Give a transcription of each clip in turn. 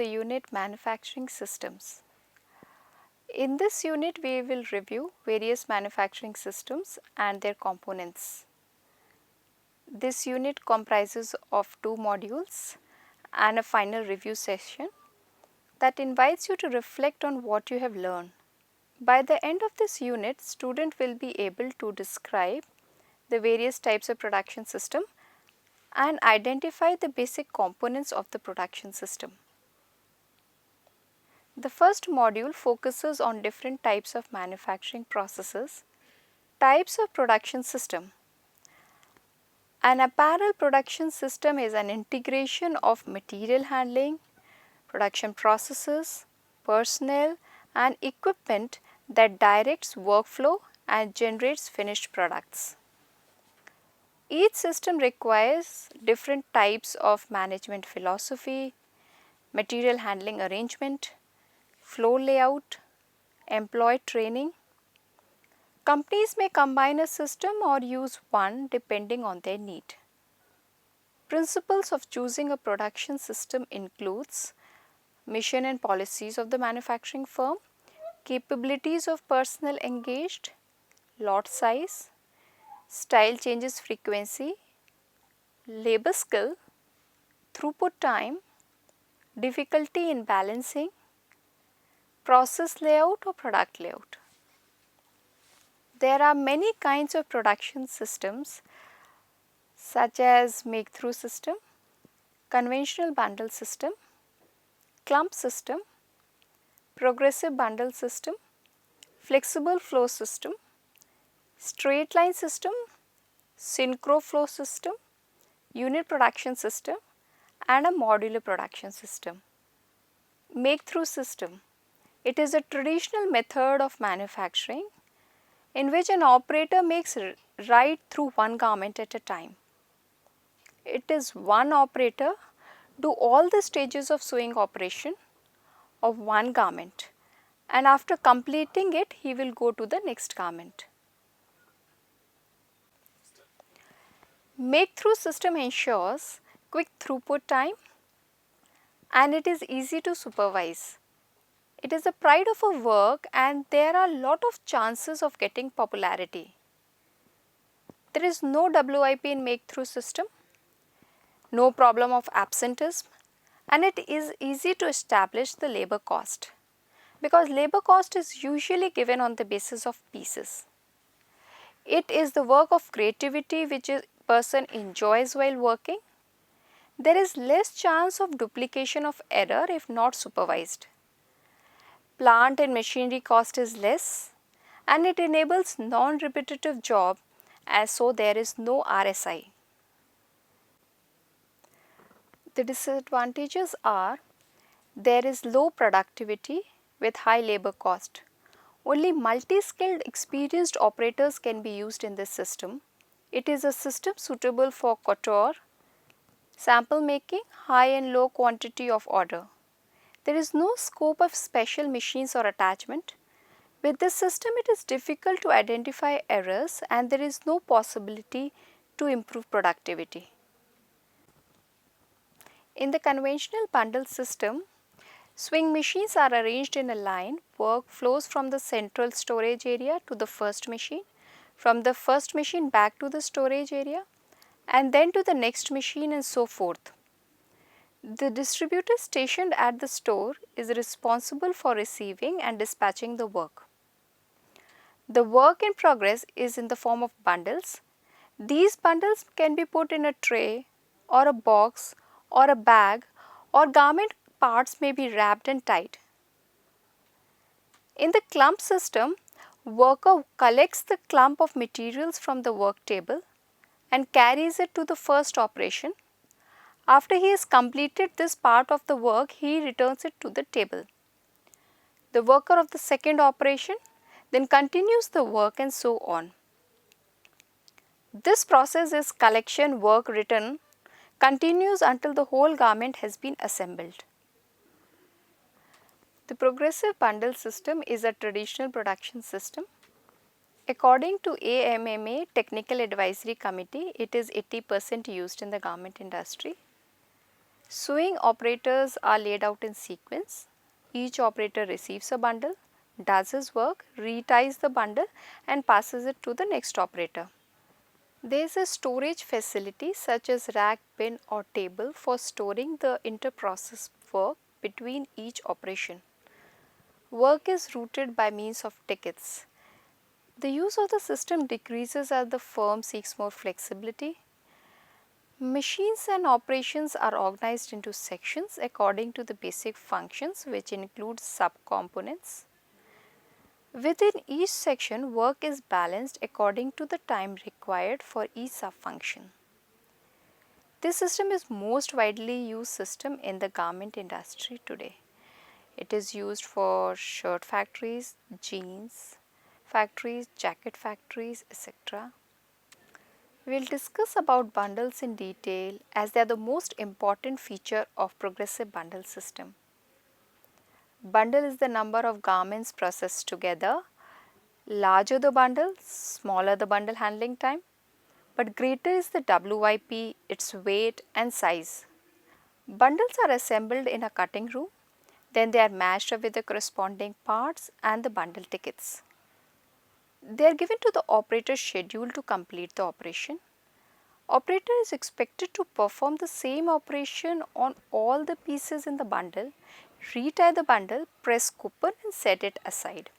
the unit Manufacturing Systems. In this unit, we will review various manufacturing systems and their components. This unit comprises of 2 modules and a final review session that invites you to reflect on what you have learned. By the end of this unit, student will be able to describe the various types of production system and identify the basic components of the production system. The first module focuses on different types of manufacturing processes, types of production system. An apparel production system is an integration of material handling, production processes, personnel and equipment that directs workflow and generates finished products. Each system requires different types of management philosophy, material handling arrangement, flow layout, employee training. Companies may combine a system or use one depending on their need. Principles of choosing a production system includes mission and policies of the manufacturing firm, capabilities of personnel engaged, lot size, style changes frequency, labor skill, throughput time, difficulty in balancing, process layout or product layout. There are many kinds of production systems such as make-through system, conventional bundle system, clump system, progressive bundle system, flexible flow system, straight line system, synchro flow system, unit production system and a modular production system. Make-through system. It is a traditional method of manufacturing in which an operator makes right through one garment at a time. It is one operator do all the stages of sewing operation of one garment and after completing it he will go to the next garment. Make-through system ensures quick throughput time and it is easy to supervise. It is a pride of a work and there are lot of chances of getting popularity. There is no WIP in make-through system, no problem of absenteeism and it is easy to establish the labor cost because labor cost is usually given on the basis of pieces. It is the work of creativity which a person enjoys while working. There is less chance of duplication of error if not supervised. Plant and machinery cost is less and it enables non-repetitive job as so there is no RSI. The disadvantages are there is low productivity with high labor cost. Only multi-skilled experienced operators can be used in this system. It is a system suitable for couture, sample making, high and low quantity of order. There is no scope of special machines or attachment. With this system, it is difficult to identify errors and there is no possibility to improve productivity. In the conventional bundle system, swing machines are arranged in a line. Work flows from the central storage area to the first machine, from the first machine back to the storage area and then to the next machine and so forth. The distributor stationed at the store is responsible for receiving and dispatching the work. The work in progress is in the form of bundles. These bundles can be put in a tray or a box or a bag or garment parts may be wrapped and tied. In the clump system, worker collects the clump of materials from the work table and carries it to the first operation. After he has completed this part of the work, he returns it to the table. The worker of the second operation then continues the work and so on. This process is collection, work, return, continues until the whole garment has been assembled. The progressive bundle system is a traditional production system. According to AMMA Technical Advisory Committee, it is 80% used in the garment industry. Sewing operators are laid out in sequence. Each operator receives a bundle, does his work, reties the bundle and passes it to the next operator. There is a storage facility such as rack, bin or table for storing the inter-process work between each operation. Work is routed by means of tickets. The use of the system decreases as the firm seeks more flexibility. Machines and operations are organized into sections according to the basic functions, which include subcomponents. Within each section, work is balanced according to the time required for each subfunction. This system is most widely used system in the garment industry today. It is used for shirt factories, jeans factories, jacket factories, etc. We will discuss about bundles in detail as they are the most important feature of progressive bundle system. Bundle is the number of garments processed together. Larger the bundle, smaller the bundle handling time, but greater is the WIP, its weight and size. Bundles are assembled in a cutting room, then they are matched up with the corresponding parts and the bundle tickets. They are given to the operator scheduled to complete the operation. Operator is expected to perform the same operation on all the pieces in the bundle, retie the bundle, press coupon and set it aside.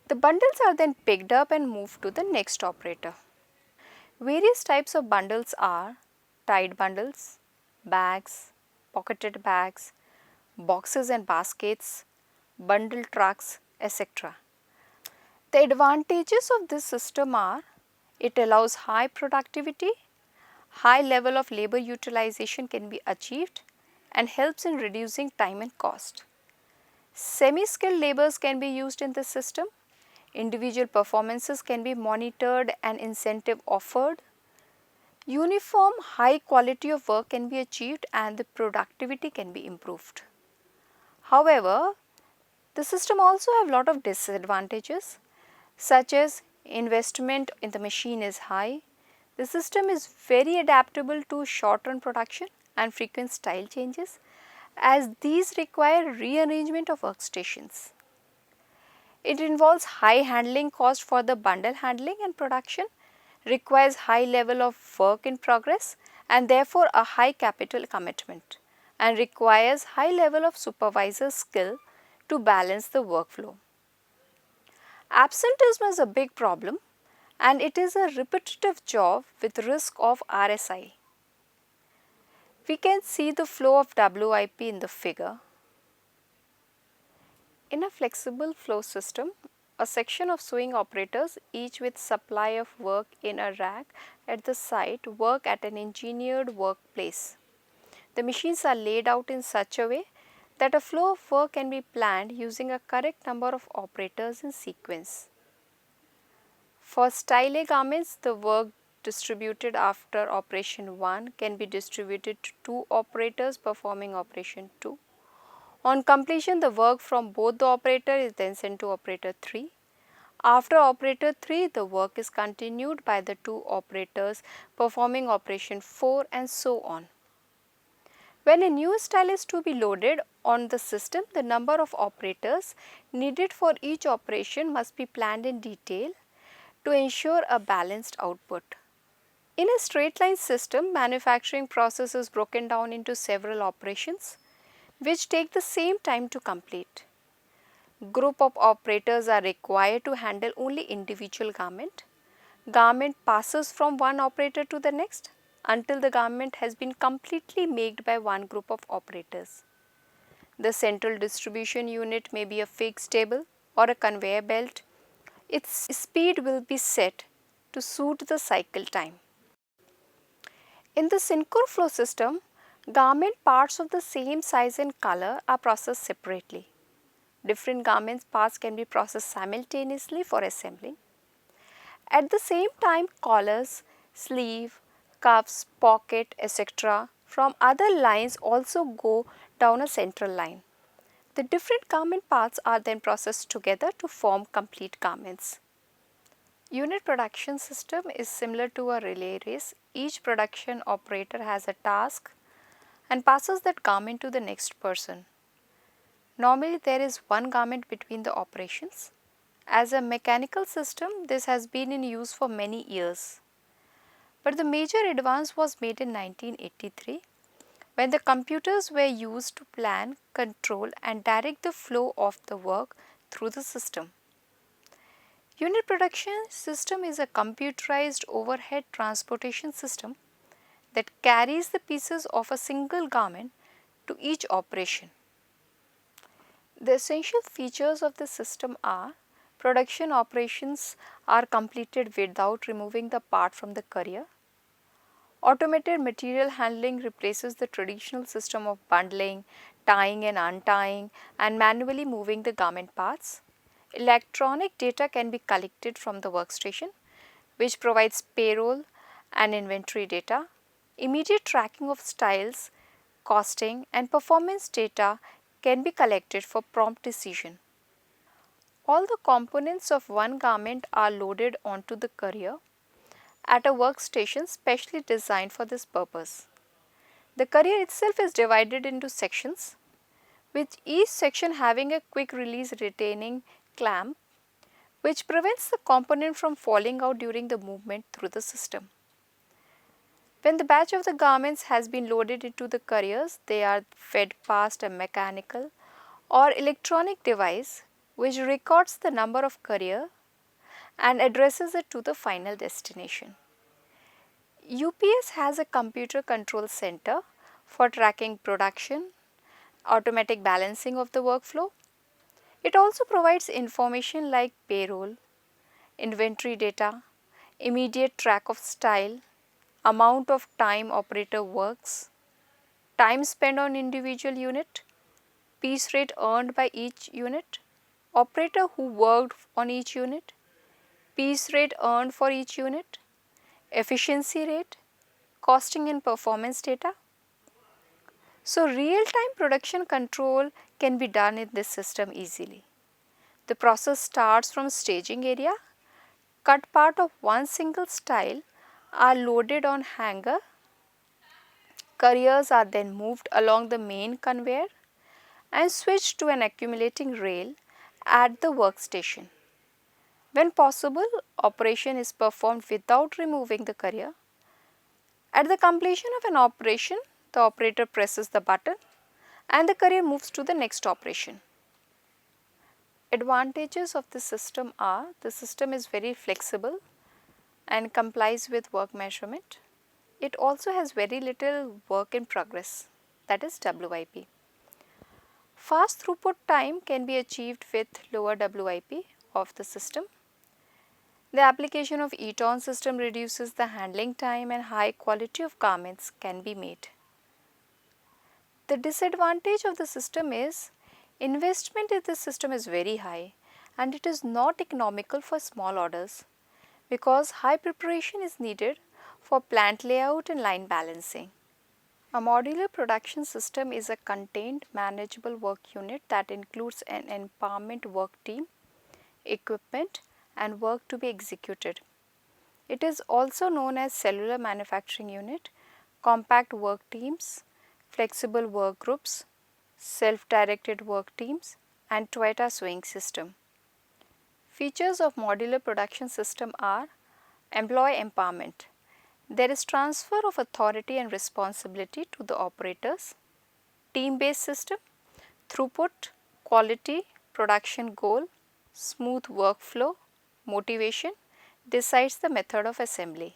The bundles are then picked up and moved to the next operator. Various types of bundles are tied bundles, bags, pocketed bags, boxes and baskets, bundle trucks, etc. The advantages of this system are it allows high productivity, high level of labor utilization can be achieved and helps in reducing time and cost. Semi-skilled laborers can be used in this system. Individual performances can be monitored and incentive offered. Uniform high quality of work can be achieved and the productivity can be improved. However, the system also have lot of disadvantages such as investment in the machine is high. The system is very adaptable to short run production and frequent style changes as these require rearrangement of workstations. It involves high handling cost for the bundle handling and production, requires high level of work in progress and therefore a high capital commitment and requires high level of supervisor skill to balance the workflow. Absenteeism is a big problem and it is a repetitive job with risk of RSI. We can see the flow of WIP in the figure. In a flexible flow system, a section of sewing operators, each with supply of work in a rack at the site, work at an engineered workplace. The machines are laid out in such a way that a flow of work can be planned using a correct number of operators in sequence. For style garments, the work distributed after operation 1 can be distributed to 2 operators performing operation 2. On completion, the work from both the operator is then sent to operator 3. After operator 3, the work is continued by the 2 operators performing operation 4 and so on. When a new style is to be loaded on the system, the number of operators needed for each operation must be planned in detail to ensure a balanced output. In a straight line system, manufacturing process is broken down into several operations which take the same time to complete. Group of operators are required to handle only individual garment. Garment passes from one operator to the next until the garment has been completely made by one group of operators. The central distribution unit may be a fixed table or a conveyor belt. Its speed will be set to suit the cycle time. In the Synchro flow system, garment parts of the same size and color are processed separately. Different garment parts can be processed simultaneously for assembling. At the same time, collars, sleeve, cuffs, pocket, etc. from other lines also go down a central line. The different garment parts are then processed together to form complete garments. Unit production system is similar to a relay race. Each production operator has a task and passes that garment to the next person. Normally there is one garment between the operations. As a mechanical system, this has been in use for many years. But the major advance was made in 1983 when the computers were used to plan, control and direct the flow of the work through the system. Unit production system is a computerized overhead transportation system that carries the pieces of a single garment to each operation. The essential features of the system are: production operations are completed without removing the part from the courier. Automated material handling replaces the traditional system of bundling, tying and untying and manually moving the garment parts. Electronic data can be collected from the workstation, which provides payroll and inventory data. Immediate tracking of styles, costing and performance data can be collected for prompt decision. All the components of one garment are loaded onto the courier at a workstation specially designed for this purpose. The courier itself is divided into sections, with each section having a quick release retaining clamp which prevents the component from falling out during the movement through the system. When the batch of the garments has been loaded into the couriers, they are fed past a mechanical or electronic device which records the number of courier and addresses it to the final destination. UPS has a computer control center for tracking production, automatic balancing of the workflow. It also provides information like payroll, inventory data, immediate track of style, amount of time operator works, time spent on individual unit, piece rate earned by each unit, operator who worked on each unit, piece rate earned for each unit, efficiency rate, costing and performance data. So, real-time production control can be done in this system easily. The process starts from staging area. Cut part of one single style are loaded on hanger. Couriers are then moved along the main conveyor and switched to an accumulating rail at the workstation. When possible, operation is performed without removing the courier. At the completion of an operation, the operator presses the button and the courier moves to the next operation. Advantages of this system are: the system is very flexible and complies with work measurement. It also has very little work in progress, that is WIP. Fast throughput time can be achieved with lower WIP of the system. The application of Eton system reduces the handling time and high quality of garments can be made. The disadvantage of the system is investment in this system is very high and it is not economical for small orders because high preparation is needed for plant layout and line balancing. A modular production system is a contained manageable work unit that includes an empowerment work team, equipment and work to be executed. It is also known as cellular manufacturing unit, compact work teams, flexible work groups, self-directed work teams and Toyota swing system. Features of modular production system are: employee empowerment. There is transfer of authority and responsibility to the operators. Team-based system, throughput, quality, production goal, smooth workflow, motivation, decides the method of assembly.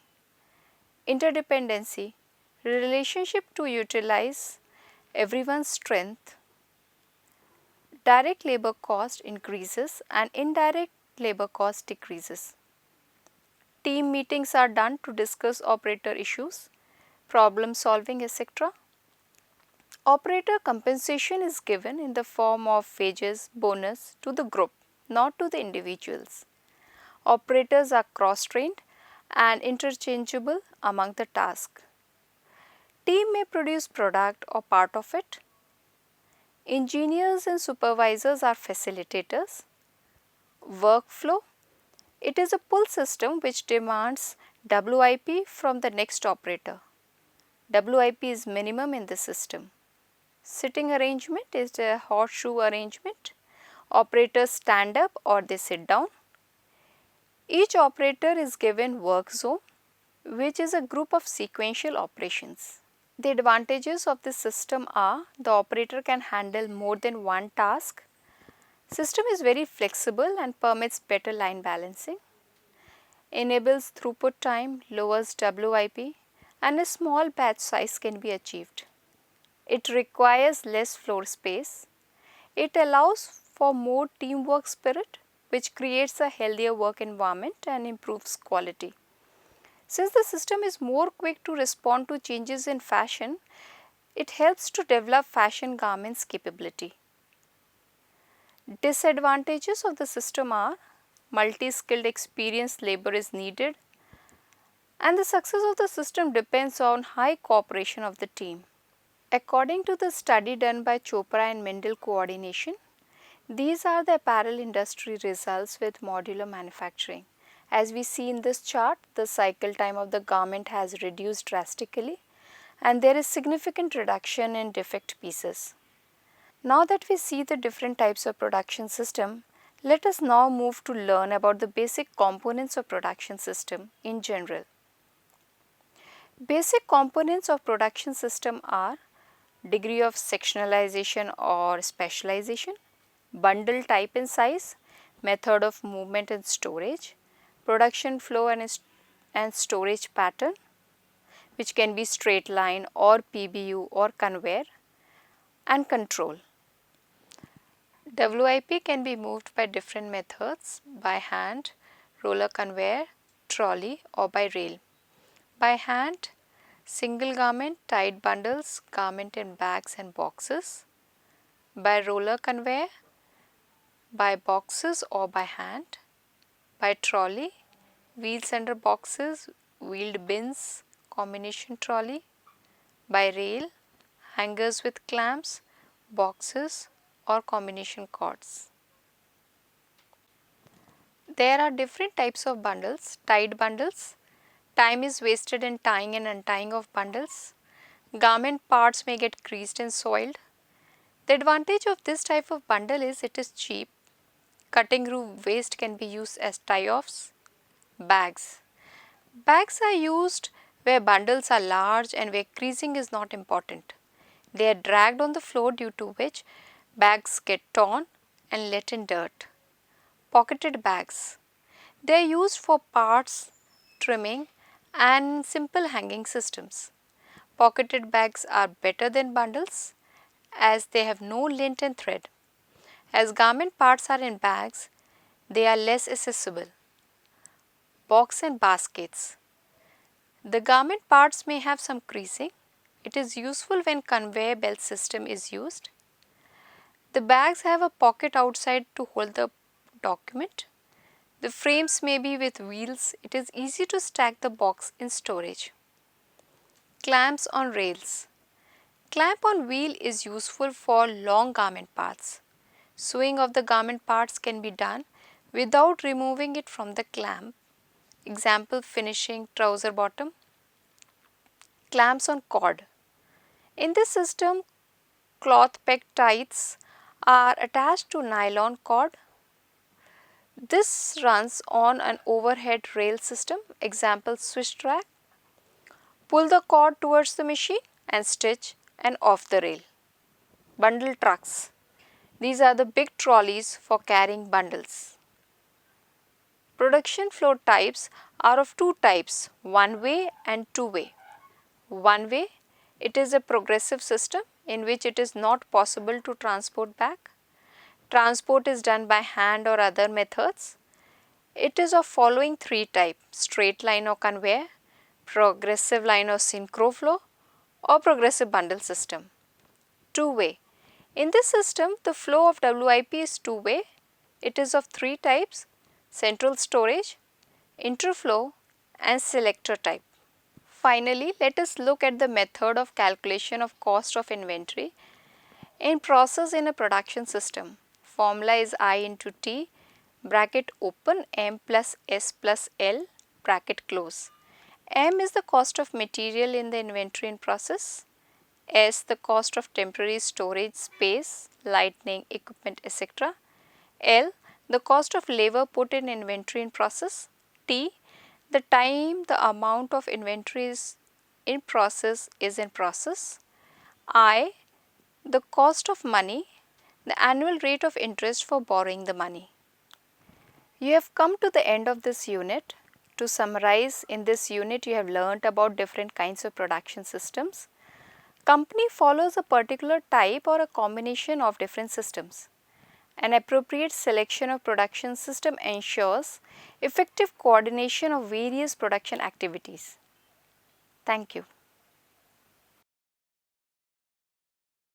Interdependency, relationship to utilize everyone's strength. Direct labor cost increases and indirect labor cost decreases. Team meetings are done to discuss operator issues, problem solving, etc. Operator compensation is given in the form of wages, bonus to the group, not to the individuals. Operators are cross-trained and interchangeable among the tasks. Team may produce product or part of it. Engineers and supervisors are facilitators. Workflow, it is a pull system which demands WIP from the next operator. WIP is minimum in the system. Sitting arrangement is a horseshoe arrangement. Operators stand up or they sit down. Each operator is given work zone, which is a group of sequential operations. The advantages of this system are the operator can handle more than one task. System is very flexible and permits better line balancing. Enables throughput time, lowers WIP, and a small batch size can be achieved. It requires less floor space. It allows for more teamwork spirit, which creates a healthier work environment and improves quality. Since the system is more quick to respond to changes in fashion, it helps to develop fashion garments capability. Disadvantages of the system are multi-skilled experienced labor is needed, and the success of the system depends on high cooperation of the team. According to the study done by Chopra and Mendel coordination, these are the apparel industry results with modular manufacturing. As we see in this chart, the cycle time of the garment has reduced drastically and there is significant reduction in defect pieces. Now that we see the different types of production system, let us now move to learn about the basic components of production system in general. Basic components of production system are degree of sectionalization or specialization, bundle type and size, method of movement and storage, production flow and storage pattern, which can be straight line or PBU or conveyor, and control. WIP can be moved by different methods: by hand, roller conveyor, trolley, or by rail. By hand, single garment, tied bundles, garment in bags and boxes. By roller conveyor, by boxes or by hand. By trolley, wheels under boxes, wheeled bins, combination trolley. By rail, hangers with clamps, boxes or combination cords. There are different types of bundles. Tied bundles. Time is wasted in tying and untying of bundles. Garment parts may get creased and soiled. The advantage of this type of bundle is it is cheap. Cutting through waste can be used as tie-offs. Bags. Bags are used where bundles are large and where creasing is not important. They are dragged on the floor, due to which bags get torn and let in dirt. Pocketed bags. They are used for parts, trimming and simple hanging systems. Pocketed bags are better than bundles as they have no lint and thread. As garment parts are in bags, they are less accessible. Box and baskets. The garment parts may have some creasing. It is useful when conveyor belt system is used. The bags have a pocket outside to hold the document. The frames may be with wheels. It is easy to stack the box in storage. Clamps on rails. Clamp on wheel is useful for long garment parts. Sewing of the garment parts can be done without removing it from the clamp. Example, finishing trouser bottom. Clamps on cord. In this system, cloth peg ties are attached to nylon cord. This runs on an overhead rail system. Example, switch track. Pull the cord towards the machine and stitch and off the rail. Bundle trucks. These are the big trolleys for carrying bundles. Production flow types are of two types, one way and two way. One way, it is a progressive system in which it is not possible to transport back. Transport is done by hand or other methods. It is of following three types: straight line or conveyor, progressive line or synchro flow, or progressive bundle system. Two way. In this system, the flow of WIP is two way. It is of three types: central storage, interflow and selector type. Finally, let us look at the method of calculation of cost of inventory in process in a production system. Formula is I into T, bracket open, M plus S plus L, bracket close. M is the cost of material in the inventory in process. S, the cost of temporary storage space, lighting, equipment, etc. L, the cost of labor put in inventory in process. T, the time the amount of inventory is in process is in process. I, the cost of money, the annual rate of interest for borrowing the money. You have come to the end of this unit. To summarize, in this unit you have learnt about different kinds of production systems. Company follows a particular type or a combination of different systems. An appropriate selection of production system ensures effective coordination of various production activities. Thank you.